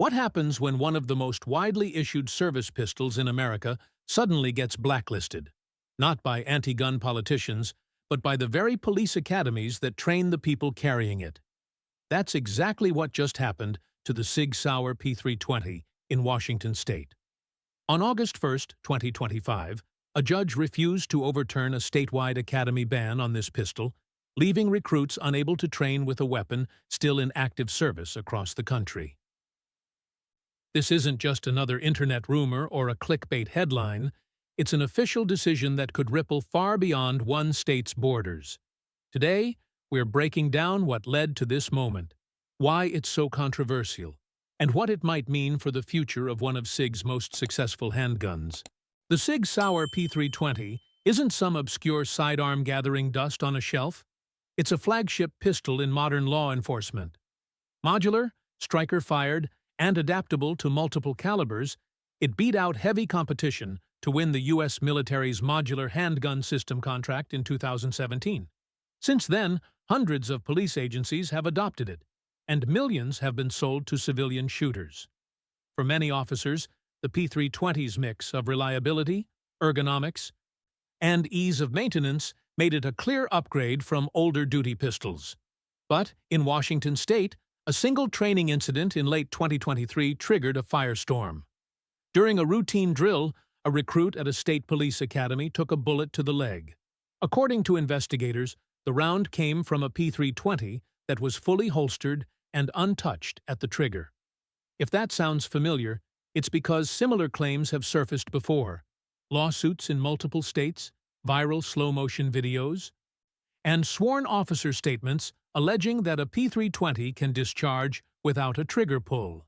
What happens when one of the most widely issued service pistols in America suddenly gets blacklisted? Not by anti-gun politicians, but by the very police academies that train the people carrying it. That's exactly what just happened to the Sig Sauer P320 in Washington state. On August 1st, 2025, a judge refused to overturn a statewide academy ban on this pistol, leaving recruits unable to train with a weapon still in active service across the country. This isn't just another internet rumor or a clickbait headline. It's an official decision that could ripple far beyond one state's borders. Today, we're breaking down what led to this moment, why it's so controversial, and what it might mean for the future of one of SIG's most successful handguns. The Sig Sauer P320 isn't some obscure sidearm gathering dust on a shelf. It's a flagship pistol in modern law enforcement. Modular, striker-fired, and adaptable to multiple calibers, it beat out heavy competition to win the U.S. military's modular handgun system contract in 2017. Since then, hundreds of police agencies have adopted it, and millions have been sold to civilian shooters. For many officers, the P320's mix of reliability, ergonomics, and ease of maintenance made it a clear upgrade from older duty pistols. But in Washington state, a single training incident in late 2023 triggered a firestorm. During a routine drill, a recruit at a state police academy took a bullet to the leg. According to investigators, the round came from a P320 that was fully holstered and untouched at the trigger. If that sounds familiar, it's because similar claims have surfaced before. Lawsuits in multiple states, viral slow-motion videos, and sworn officer statements alleging that a P320 can discharge without a trigger pull.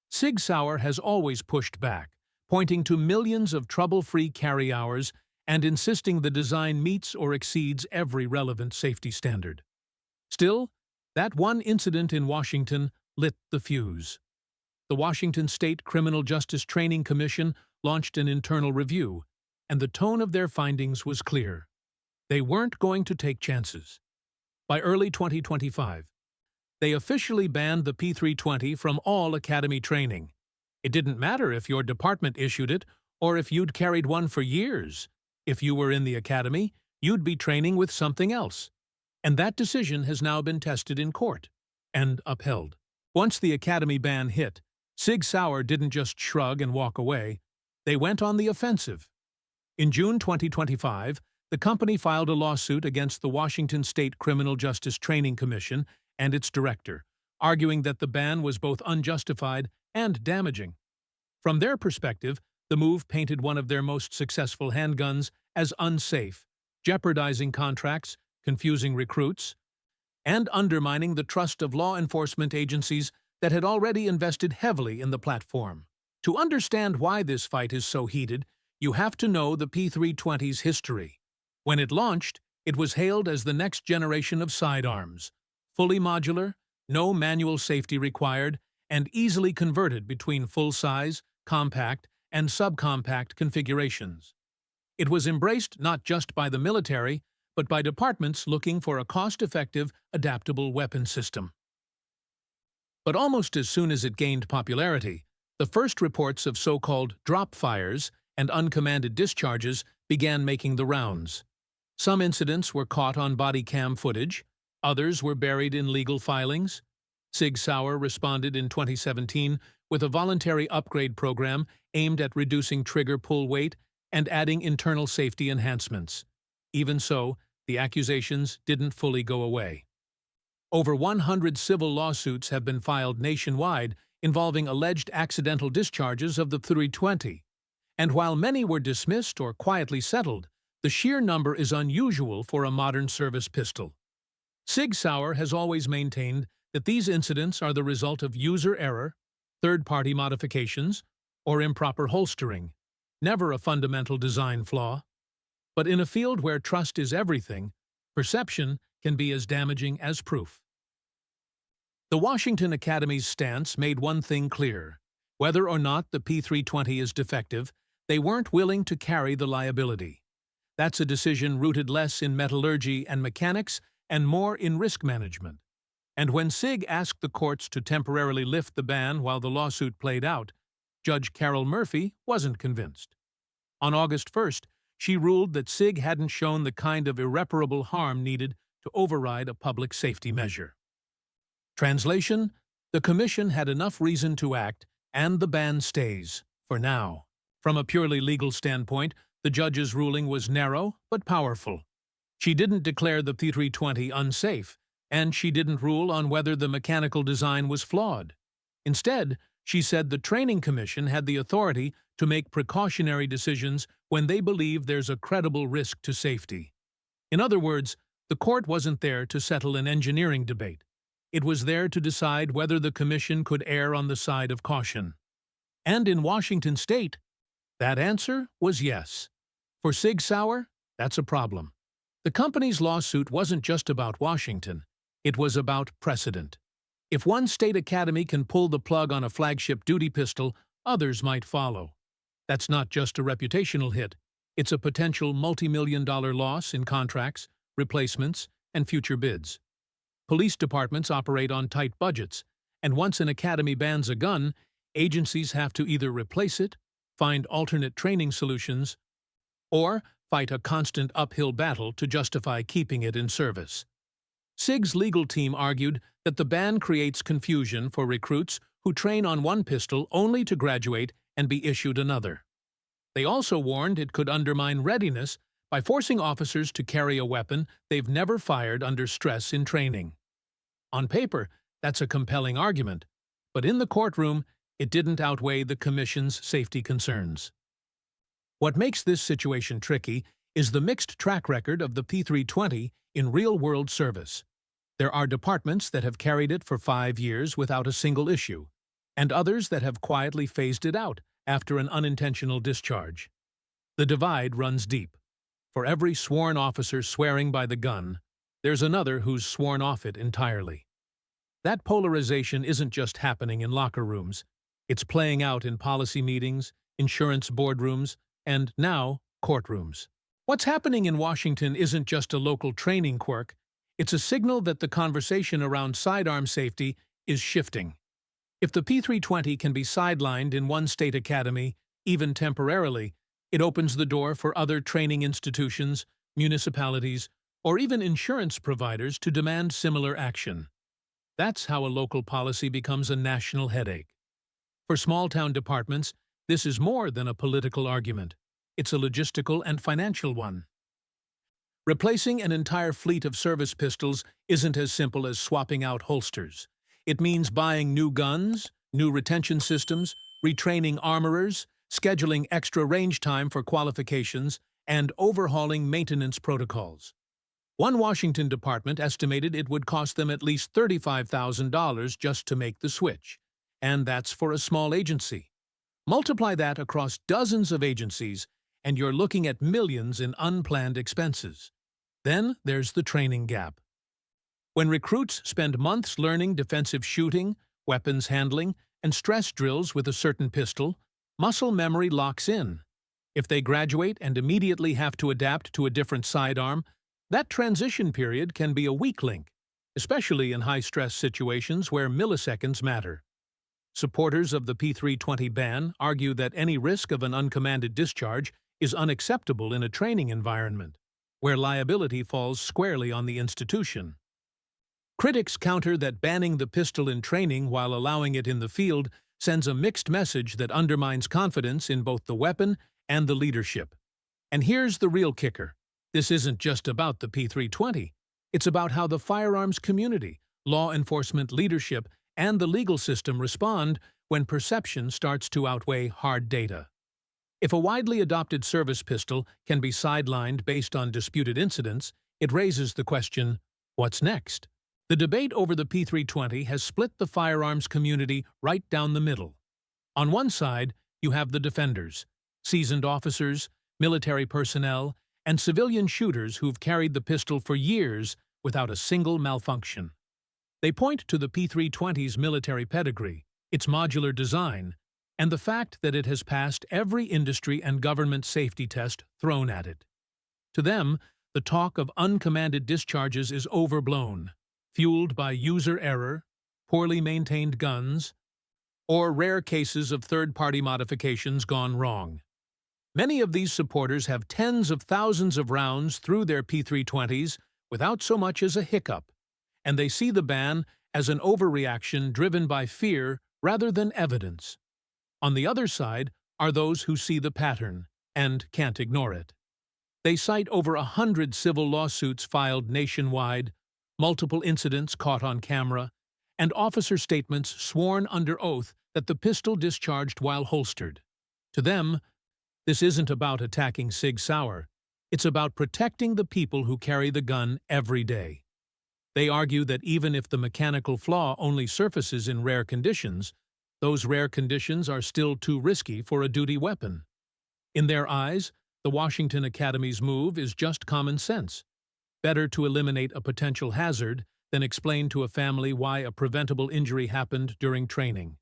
Sig Sauer has always pushed back, pointing to millions of trouble-free carry hours and insisting the design meets or exceeds every relevant safety standard. Still, that one incident in Washington lit the fuse. The Washington State Criminal Justice Training Commission launched an internal review, and the tone of their findings was clear. They weren't going to take chances. By early 2025, they officially banned the P320 from all academy training. It didn't matter if your department issued it or if you'd carried one for years. If you were in the academy, you'd be training with something else. And that decision has now been tested in court and upheld. Once the academy ban hit, Sig Sauer didn't just shrug and walk away. They went on the offensive. In June 2025, the company filed a lawsuit against the Washington State Criminal Justice Training Commission and its director, arguing that the ban was both unjustified and damaging. From their perspective, the move painted one of their most successful handguns as unsafe, jeopardizing contracts, confusing recruits, and undermining the trust of law enforcement agencies that had already invested heavily in the platform. To understand why this fight is so heated, you have to know the P320's history. When it launched, it was hailed as the next generation of sidearms, fully modular, no manual safety required, and easily converted between full-size, compact, and subcompact configurations. It was embraced not just by the military, but by departments looking for a cost-effective, adaptable weapon system. But almost as soon as it gained popularity, the first reports of so-called drop fires and uncommanded discharges began making the rounds. Some incidents were caught on body cam footage, others were buried in legal filings. Sig Sauer responded in 2017 with a voluntary upgrade program aimed at reducing trigger pull weight and adding internal safety enhancements. Even so, the accusations didn't fully go away. Over 100 civil lawsuits have been filed nationwide involving alleged accidental discharges of the P320. And while many were dismissed or quietly settled, the sheer number is unusual for a modern service pistol. Sig Sauer has always maintained that these incidents are the result of user error, third-party modifications, or improper holstering, never a fundamental design flaw. But in a field where trust is everything, perception can be as damaging as proof. The Washington Academy's stance made one thing clear. Whether or not the P320 is defective, they weren't willing to carry the liability. That's a decision rooted less in metallurgy and mechanics and more in risk management. And when Sig asked the courts to temporarily lift the ban while the lawsuit played out, Judge Carol Murphy wasn't convinced. On August 1st, she ruled that Sig hadn't shown the kind of irreparable harm needed to override a public safety measure. Translation: the Commission had enough reason to act, and the ban stays, for now. From a purely legal standpoint, the judge's ruling was narrow but powerful. She didn't declare the P320 unsafe, and she didn't rule on whether the mechanical design was flawed. Instead, she said the Training Commission had the authority to make precautionary decisions when they believe there's a credible risk to safety. In other words, the court wasn't there to settle an engineering debate. It was there to decide whether the Commission could err on the side of caution. And in Washington state, that answer was yes. For Sig Sauer, that's a problem. The company's lawsuit wasn't just about Washington. It was about precedent. If one state academy can pull the plug on a flagship duty pistol, others might follow. That's not just a reputational hit. It's a potential multi-million-dollar loss in contracts, replacements, and future bids. Police departments operate on tight budgets, and once an academy bans a gun, agencies have to either replace it, find alternate training solutions, or fight a constant uphill battle to justify keeping it in service. Sig's legal team argued that the ban creates confusion for recruits who train on one pistol only to graduate and be issued another. They also warned it could undermine readiness by forcing officers to carry a weapon they've never fired under stress in training. On paper, that's a compelling argument, but in the courtroom, it didn't outweigh the Commission's safety concerns. What makes this situation tricky is the mixed track record of the P320 in real-world service. There are departments that have carried it for 5 years without a single issue, and others that have quietly phased it out after an unintentional discharge. The divide runs deep. For every sworn officer swearing by the gun, there's another who's sworn off it entirely. That polarization isn't just happening in locker rooms. It's playing out in policy meetings, insurance boardrooms, and now, courtrooms. What's happening in Washington isn't just a local training quirk. It's a signal that the conversation around sidearm safety is shifting. If the P320 can be sidelined in one state academy, even temporarily, it opens the door for other training institutions, municipalities, or even insurance providers to demand similar action. That's how a local policy becomes a national headache. For small-town departments, this is more than a political argument. It's a logistical and financial one. Replacing an entire fleet of service pistols isn't as simple as swapping out holsters. It means buying new guns, new retention systems, retraining armorers, scheduling extra range time for qualifications, and overhauling maintenance protocols. One Washington department estimated it would cost them at least $35,000 just to make the switch, and that's for a small agency. Multiply that across dozens of agencies, and you're looking at millions in unplanned expenses. Then there's the training gap. When recruits spend months learning defensive shooting, weapons handling, and stress drills with a certain pistol, muscle memory locks in. If they graduate and immediately have to adapt to a different sidearm, that transition period can be a weak link, especially in high-stress situations where milliseconds matter. Supporters of the P320 ban argue that any risk of an uncommanded discharge is unacceptable in a training environment, where liability falls squarely on the institution. Critics counter that banning the pistol in training while allowing it in the field sends a mixed message that undermines confidence in both the weapon and the leadership. And here's the real kicker. This isn't just about the P320. It's about how the firearms community, law enforcement leadership, and the legal system respond when perception starts to outweigh hard data. If a widely adopted service pistol can be sidelined based on disputed incidents, it raises the question, what's next? The debate over the P320 has split the firearms community right down the middle. On one side, you have the defenders, seasoned officers, military personnel, and civilian shooters who've carried the pistol for years without a single malfunction. They point to the P320's military pedigree, its modular design, and the fact that it has passed every industry and government safety test thrown at it. To them, the talk of uncommanded discharges is overblown. fueled by user error, poorly maintained guns, or rare cases of third-party modifications gone wrong. Many of these supporters have tens of thousands of rounds through their P320s without so much as a hiccup, and they see the ban as an overreaction driven by fear rather than evidence. On the other side are those who see the pattern and can't ignore it. They cite over 100 civil lawsuits filed nationwide, multiple incidents caught on camera, and officer statements sworn under oath that the pistol discharged while holstered. To them, this isn't about attacking Sig Sauer. It's about protecting the people who carry the gun every day. They argue that even if the mechanical flaw only surfaces in rare conditions, those rare conditions are still too risky for a duty weapon. In their eyes, the Washington Academy's move is just common sense. Better to eliminate a potential hazard than explain to a family why a preventable injury happened during training.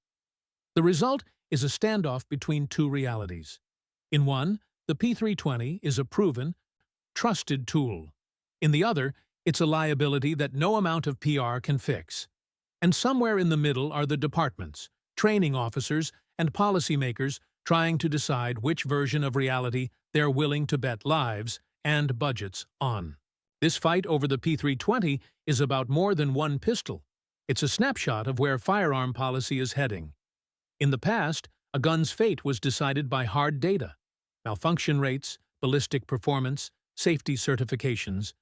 The result is a standoff between two realities. In one, the P320 is a proven, trusted tool. In the other, it's a liability that no amount of PR can fix. And somewhere in the middle are the departments, training officers, and policymakers trying to decide which version of reality they're willing to bet lives and budgets on. This fight over the P320 is about more than one pistol. It's a snapshot of where firearm policy is heading. In the past, a gun's fate was decided by hard data. Malfunction rates, ballistic performance, safety certifications.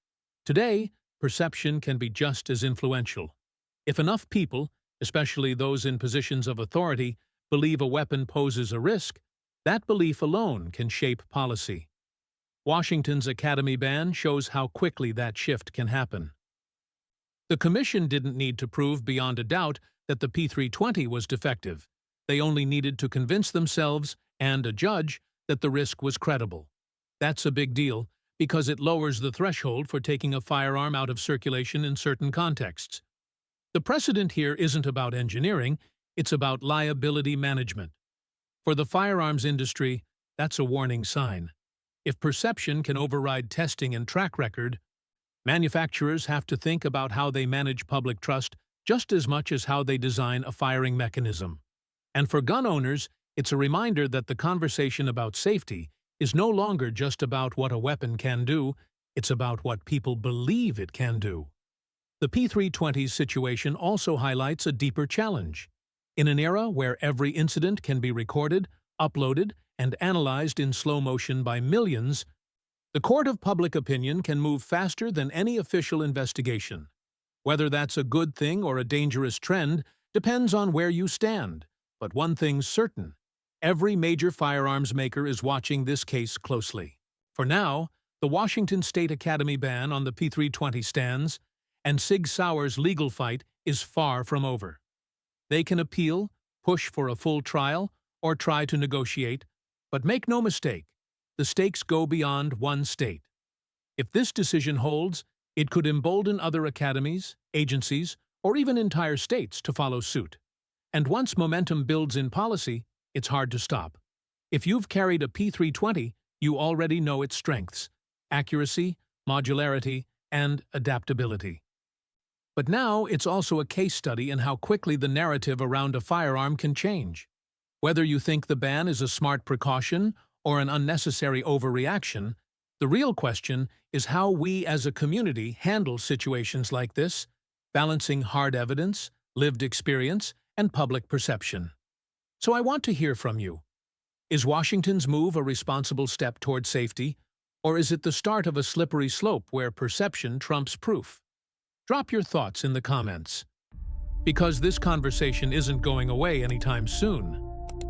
Today, perception can be just as influential. If enough people, especially those in positions of authority, believe a weapon poses a risk, that belief alone can shape policy. Washington's Academy ban shows how quickly that shift can happen. The Commission didn't need to prove beyond a doubt that the P320 was defective. They only needed to convince themselves and a judge that the risk was credible. That's a big deal because it lowers the threshold for taking a firearm out of circulation in certain contexts. The precedent here isn't about engineering, it's about liability management. For the firearms industry, that's a warning sign. If perception can override testing and track record, manufacturers have to think about how they manage public trust just as much as how they design a firing mechanism. And for gun owners, it's a reminder that the conversation about safety is no longer just about what a weapon can do, it's about what people believe it can do. The P320's situation also highlights a deeper challenge. In an era where every incident can be recorded, uploaded, and analyzed in slow motion by millions, the court of public opinion can move faster than any official investigation. Whether that's a good thing or a dangerous trend depends on where you stand. But one thing's certain. Every major firearms maker is watching this case closely. For now, the Washington State Academy ban on the P320 stands, and Sig Sauer's legal fight is far from over. They can appeal, push for a full trial, or try to negotiate, but make no mistake, the stakes go beyond one state. If this decision holds, it could embolden other academies, agencies, or even entire states to follow suit. And once momentum builds in policy, it's hard to stop. If you've carried a P320, you already know its strengths: accuracy, modularity, and adaptability. But now it's also a case study in how quickly the narrative around a firearm can change. Whether you think the ban is a smart precaution or an unnecessary overreaction, the real question is how we as a community handle situations like this, balancing hard evidence, lived experience, and public perception. So I want to hear from you. Is Washington's move a responsible step toward safety, or is it the start of a slippery slope where perception trumps proof? Drop your thoughts in the comments. Because this conversation isn't going away anytime soon.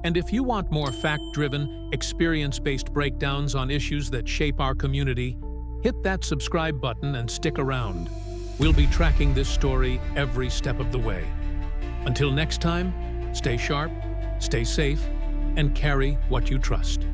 And if you want more fact-driven, experience-based breakdowns on issues that shape our community, hit that subscribe button and stick around. We'll be tracking this story every step of the way. Until next time, stay sharp, stay safe, and carry what you trust.